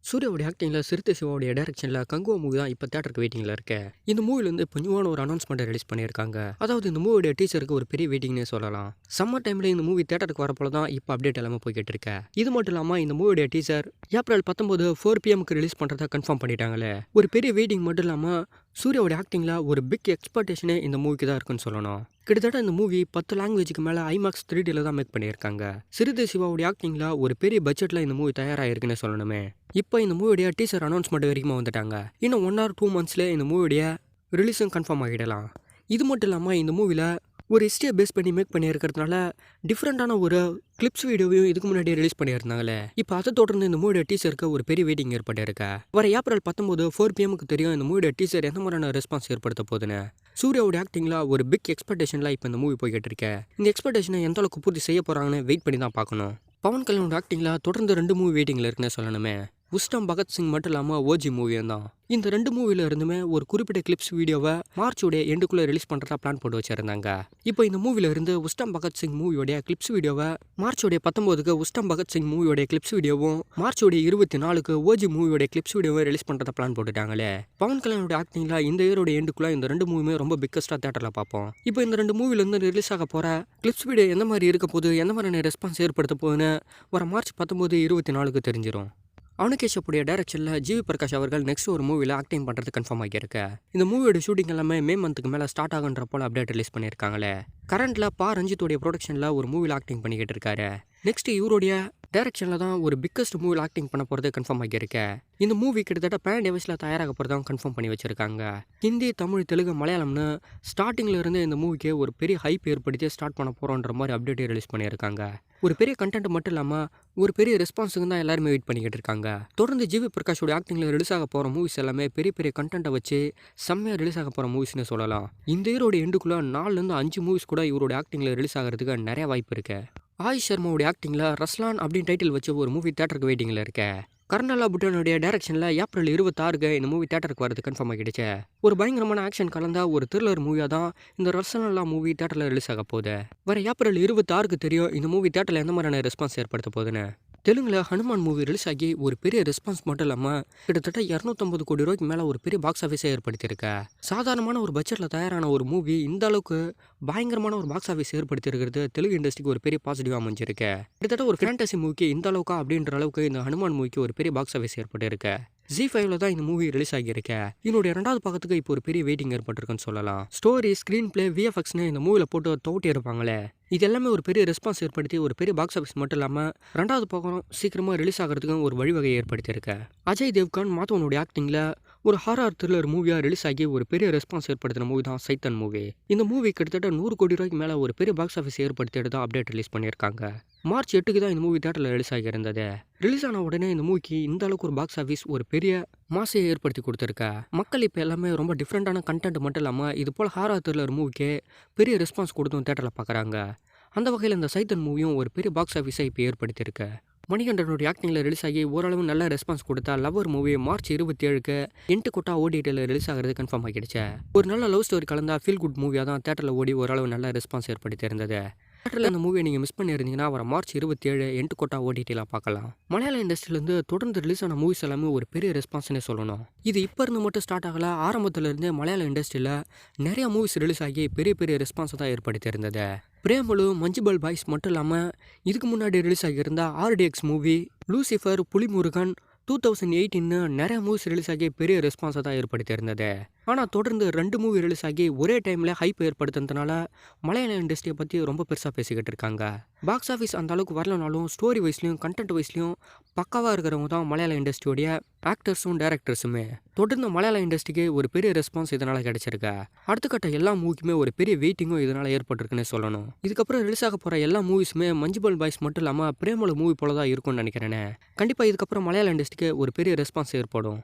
சூர்யாவுடைய ஆக்டிங்கில் சிறுத்தை சிவாவுடைய டைரக்ஷனில் கங்குவா மூவி தான் இப்போ தேட்டருக்கு வெயிட்டிங்கில் இருக்கு. இந்த மூவிலேருந்து இப்போ நியூவான ஒரு அனௌன்ஸ்மெண்ட்டை ரிலீஸ் பண்ணியிருக்காங்க. அதாவது இந்த மூவியோட டீச்சருக்கு ஒரு பெரிய வெயிட்டிங்னே சொல்லலாம். சம்மர் டைமில் இந்த மூவி தேட்டருக்கு வரப்போல தான் இப்போ அப்டேட் எல்லாமே போய்கிட்டு இருக்கு. இது மட்டும் இல்லாமல் இந்த மூவியோட டீச்சர் ஏப்ரல் 19 4 PM ரிலீஸ் பண்ணுறதா கன்ஃபார்ம் பண்ணிட்டாங்களே. ஒரு பெரிய வெயிட்டிங் மட்டும் இல்லாமல் சூர்யாவோட ஆக்டிங்கில் ஒரு பிக் எக்ஸ்பெக்டேஷனே இந்த மூவிக்கு தான் இருக்குன்னு சொல்லணும். கிட்டத்தட்ட இந்த மூவி 10 லாங்குவேஜுக்கு மேலே IMAX 3Dல தான் மேக் பண்ணியிருக்காங்க. சிறுத்தை சிவாவுடைய ஆக்டிங்கில் ஒரு பெரிய பட்ஜெட்டில் இந்த மூவி தயாராகிருக்குன்னு சொல்லணுமே. இப்போ இந்த மூவியோடைய டீசர் அனௌன்ஸ்மெண்ட் வரைக்கும் வந்துட்டாங்க. இன்னும் 1 or 2 monthsல இந்த மூவியோடைய ரிலீஸும் கன்ஃபார்ம் ஆகிடலாம். இது மட்டும் இல்லாமல் இந்த மூவியில் ஒரு ஹிஸ்டரியை பேஸ் பண்ணி மேக் பண்ணியிருக்கிறதுனால டிஃப்ரெண்ட்டான ஒரு கிளிப்ஸ் வீடியோவையும் இதுக்கு முன்னாடி ரிலீஸ் பண்ணியிருந்தாங்களே. இப்போ அதை தொடர்ந்து இந்த மூவியோட டீசருக்கு ஒரு பெரிய வெயிட்டிங் ஏற்பட்டிருக்கு. வர ஏப்ரல் 19 4 PM தெரியும் இந்த மூவியோட டீசர் எந்த மாதிரியான ரெஸ்பான்ஸ் ஏற்படுத்த போகுதுன்னு. சூர்யாவோட ஆக்டிங்கில் ஒரு பிக் எக்ஸ்பெக்டேஷனில் இப்போ இந்த மூவி போய்கிட்டு இருக்கு. இந்த எக்ஸ்பெக்டேஷனை எந்த அளவுக்கு பூர்த்தி செய்ய போகிறாங்கன்னு வெயிட் பண்ணி தான் பார்க்கணும். பவன் கல்யாணோட ஆக்டிங்கில் தொடர்ந்து 2 மூவி வெயிட்டிங்கில் இருக்குன்னு சொல்லணுமே. உஸ்டம் பகத்சிங் மட்டும் இல்லாமல் ஓஜி மூவியும் தான். இந்த 2 மூவில இருந்துமே ஒரு குறிப்பிட்ட கிளிப்ஸ் வீடியோவை மார்ச்சோடைய எண்டுக்குள்ளே ரிலீஸ் பண்ணுறதா பிளான் போட்டு வச்சிருந்தாங்க. இப்போ இந்த மூவில இருந்து உஸ்டம் பகத்சிங் மூவியோடைய கிளிப்ஸ் வீடியோவை மார்ச்சோடைய 19க்கு உஸ்டம் பகத்சிங் மூவியோடைய கிளிப்ஸ் வீடியோவும் மார்ச்சோடைய 24க்கு ஓஜி மூவியோடைய கிளிப்ஸ் வீடியோவை ரிலீஸ் பண்ணுறதா பிளான் போட்டுட்டாங்களே. பவன் கல்யாணோட ஆக்டிங்கில் இந்த இயரோட எண்டுக்குள்ளே இந்த 2 மூவியுமே ரொம்ப பிக்கஸ்டாக தேட்டரில் பார்ப்போம். இப்போ இந்த 2 மூவிலேருந்து ரிலீஸ் ஆக போகிற கிளிப்ஸ் வீடியோ எந்த மாதிரி இருக்க போது, எந்த மாதிரியான ரெஸ்பான்ஸ் ஏற்படுத்த போகுதுன்னு வர மார்ச் 19 24க்கு தெரிஞ்சிடும். அவனுகேஷப்புடைய டைரக்ஷனில் ஜிவி பிரகாஷ் அவர்கள் நெக்ஸ்ட் ஒரு மூவியில் ஆக்டிங் பண்ணுறது கன்ஃபார்ம் ஆகியிருக்கு. இந்த மூவியோட ஷூட்டிங் எல்லாமே மே மந்த்துக்கு மேலே ஸ்டார்ட் ஆகுன்ற போல அப்டேட் ரிலீஸ் பண்ணியிருக்காங்களே. கரண்ட்டில் ரஞ்சித்தோடைய ப்ரொடக்ஷனில் ஒரு மூவியில் ஆக்டிங் பண்ணிக்கிட்டு இருக்காரு. நெக்ஸ்ட் இவருடைய டைரக்ஷனில் தான் ஒரு பிக்கஸ்ட் மூவியில் ஆக்டிங் பண்ண போகிறது கன்ஃபார்ம் ஆகியிருக்கு. இந்த மூவி கிட்டத்தட்ட 12 வயசில் தயாராக போகிறதா கன்ஃபார்ம் பண்ணி வச்சிருக்காங்க. ஹிந்தி, தமிழ், தெலுங்கு, மலையாளம்னு ஸ்டார்டிங்கில் இருந்து இந்த மூவிக்கு ஒரு பெரிய ஹைப் ஏற்படுத்தி ஸ்டார்ட் பண்ண போகிறோன்ற மாதிரி அப்டேட்டே ரிலீஸ் பண்ணியிருக்காங்க. ஒரு பெரிய கண்டென்ட் மட்டும் இல்லாமல் ஒரு பெரிய ரெஸ்பான்ஸுக்கு தான் எல்லாருமே வெயிட் பண்ணிக்கிட்டு இருக்காங்க. தொடர்ந்து ஜிவி பிரகாஷோட ஆக்டிங்கில் ரிலீஸ் ஆக போகிற மூவிஸ் எல்லாமே பெரிய பெரிய கண்டென்ட்டை வச்சு செம்மையாக ரிலீஸ் ஆக போகிற மூவிஸ்னு சொல்லலாம். இந்த இயரோட எண்டுக்குள்ளே 4 5 மூவிஸ் கூட இவரோட ஆக்டிங்கில் ரிலீஸ் ஆகிறதுக்கு நிறைய வாய்ப்பு இருக்கு. ஆயுஷ் சர்மாவுடைய ஆக்டிங்கில் ரஸ்லான் அப்படின்னு டைட்டில் வச்சு ஒரு மூவி தேட்டருக்கு வெயிட்டிங்கில் இருக்கு. கர்னலா புட்டனுடைய டைரக்ஷனில் ஏப்ரல் 26க்கு இந்த மூவி தேட்டருக்கு வரது கன்ஃபார்ம் ஆகிடுச்சு. ஒரு பயங்கரமான ஆக்ஷன் கலந்த ஒரு த்ரில்லர் மூவியாக தான் இந்த ரஸ்லன்லா மூவி தேட்டரில் ரிலீஸ் ஆக போகுது. வர ஏப்ரல் 26க்கு தெரியும் இந்த மூவி தேட்டரில் எந்த மாதிரியான ரெஸ்பான்ஸ் ஏற்படுத்த போகுதுன்னு. தெலுங்குல ஹனுமான் மூவி ரிலீஸ் ஆகி ஒரு பெரிய ரெஸ்பான்ஸ் மட்டும் இல்லாமல் கிட்டத்தட்ட 250 கோடி ரூபாய்க்கு மேலே ஒரு பெரிய பாக்ஸ் ஆஃபீஸை ஏற்படுத்தியிருக்க. சாதாரணமான ஒரு பட்ஜெட்டில் தயாரான ஒரு மூவி இந்த அளவுக்கு பயங்கரமான ஒரு பாக்ஸ் ஆஃபீஸ் ஏற்படுத்தி இருக்கிறது தெலுங்கு இண்டஸ்ட்ரிக்கு ஒரு பெரிய பாசிட்டிவாக அமைஞ்சிருக்கு. கிட்டத்தட்ட ஒரு ஃபேண்டசி மூவிக்கு இந்த அளவுக்கா அப்படின்ற அளவுக்கு இந்த ஹனுமான் மூவிக்கு ஒரு பெரிய பாக்ஸ் ஆஃபீஸ் ஏற்பட்டிருக்கு. Z5ல தான் இந்த மூவி ரிலீஸ் ஆகியிருக்கு. இதனுடைய 2வது பாகத்துக்கு இப்போ ஒரு பெரிய வெயிட்டிங் ஏற்பட்டிருக்குன்னு சொல்லலாம். ஸ்டோரி, ஸ்க்ரீன் பிளே, VFXன்னு இந்த மூவியில் போட்டு தோட்டி இருப்பாங்களே. இது எல்லாமே ஒரு பெரிய ரெஸ்பான்ஸ் ஏற்படுத்தி ஒரு பெரிய பாக்ஸ் ஆஃபீஸ் மட்டும் இல்லாமல் 2வது பாகம் சீக்கிரமாக ரிலீஸ் ஆகிறதுக்கும் ஒரு வழிவகையை ஏற்படுத்தியிருக்கு. அஜய் தேவ்கான் மாதவனுடைய ஆக்டிங்கில் ஒரு ஹாரர் த்ரில்லர் மூவியாக ரிலீஸ் ஆகி ஒரு பெரிய ரெஸ்பான்ஸ் ஏற்படுத்தின மூவி தான் சைத்தன் மூவி. இந்த மூவி கிட்டத்தட்ட 100 கோடி ரூபாய்க்கு மேலே ஒரு பெரிய பாக்ஸ் ஆஃபீஸ் ஏற்படுத்திட்டு தான் அப்டேட் ரிலீஸ் பண்ணியிருக்காங்க. மார்ச் 8க்கு தான் இந்த மூவி தேட்டரில் ரிலீஸ் ஆகியிருந்தது. ரிலீஸ் ஆன உடனே இந்த மூவிக்கு இந்த அளவுக்கு ஒரு பாக்ஸ் ஆஃபீஸ் ஒரு பெரிய மாசையை ஏற்படுத்தி கொடுத்துருக்க. மக்கள் இப்போ எல்லாமே ரொம்ப டிஃப்ரெண்ட்டான கண்டென்ட் மட்டும் இல்லாமல் இது போல் ஹாரர் த்ரில்லர் மூவிக்கு பெரிய ரெஸ்பான்ஸ் கொடுத்தும் தேட்டரில் பார்க்குறாங்க. அந்த வகையில் இந்த சைத்தன் மூவியும் ஒரு பெரிய பாக்ஸ் ஆஃபீஸை இப்போ ஏற்படுத்தியிருக்கு. மணிகண்டனுடைய ஆக்டிங்கில் ரிலீஸ் ஆகி ஓரளவு நல்ல ரெஸ்பான்ஸ் கொடுத்தா லவர் மூவி மார்ச் 27க்கு 8 கோட்டா OTTல ரிலீஸ் ஆகிறது கன்ஃபார்ம் ஆகிடுச்சு. ஒரு நல்ல லவ் ஸ்டோரி கலந்தா ஃபீல் குட் மூவியாக தான் தேட்டரில் ஓடி ஓரளவு நல்ல ரெஸ்பான்ஸ் ஏற்படுத்தி இருந்தது. தேட்டரில் அந்த மூவியை நீங்கள் மிஸ் பண்ணியிருந்தீங்கன்னா வர மார்ச் 27 8 கோட்டா OTTல பார்க்கலாம். மலையாள இண்டஸ்ட்ரியிலேருந்து தொடர்ந்து ரிலீஸ் ஆன மூவிஸ் எல்லாமே ஒரு பெரிய ரெஸ்பான்ஸ்னே சொல்லணும். இது இப்போ இருந்து மட்டும் ஸ்டார்ட் ஆகல. ஆரம்பத்திலிருந்தே மலையாள இண்டஸ்ட்ரியில் நிறைய மூவிஸ் ரிலீஸ் ஆகி பெரிய பெரிய ரெஸ்பான்ஸை தான் ஏற்படுத்தி இருந்தது. பிரேமலு, மஞ்சுபல் பாய்ஸ் மட்டும் இல்லாமல் இதுக்கு முன்னாடி ரிலீஸ் ஆகியிருந்த RDX மூவி, லூசிஃபர், புலிமுருகன் 2018ன்னு நிறைய மூவிஸ் ரிலீஸ் ஆகி பெரிய ரெஸ்பான்ஸை தான் ஏற்படுத்தி இருந்தது. ஆனால் தொடர்ந்து 2 மூவி ரிலீஸ் ஆகி ஒரே டைமில் ஹைப் ஏற்படுத்துறதுனால மலையாள இண்டஸ்ட்ரியை பற்றி ரொம்ப பெருசாக பேசிக்கிட்டு இருக்காங்க. பாக்ஸ் ஆஃபீஸ் அந்த அளவுக்கு வரலனாலும் ஸ்டோரி வைஸ்லையும் கண்டென்ட் வைஸ்லையும் பக்காவாக இருக்கிறவங்க தான் மலையாள இண்டஸ்ட்ரியோடைய ஆக்டர்ஸும் டைரக்டர்ஸுமே. தொடர்ந்து மலையாள இண்டஸ்ட்ரிக்கு ஒரு பெரிய ரெஸ்பான்ஸ் இதனால் கிடைச்சிருக்கு. அடுத்த கட்ட எல்லா மூவிக்குமே ஒரு பெரிய வெயிட்டிங்கும் இதனால் ஏற்பட்டிருக்குன்னு சொல்லணும். இதுக்கப்புறம் ரிலீஸ் ஆக போகிற எல்லா மூவிஸுமே மஞ்சுபல் பாய்ஸ் மட்டும் இல்லாமல் பிரேமலு மூவி போல தான் இருக்கும்னு நினைக்கிறேன். கண்டிப்பாக இதுக்கப்புறம் மலையாள இண்டஸ்ட்ரிக்கு ஒரு பெரிய ரெஸ்பான்ஸ் ஏற்படும்.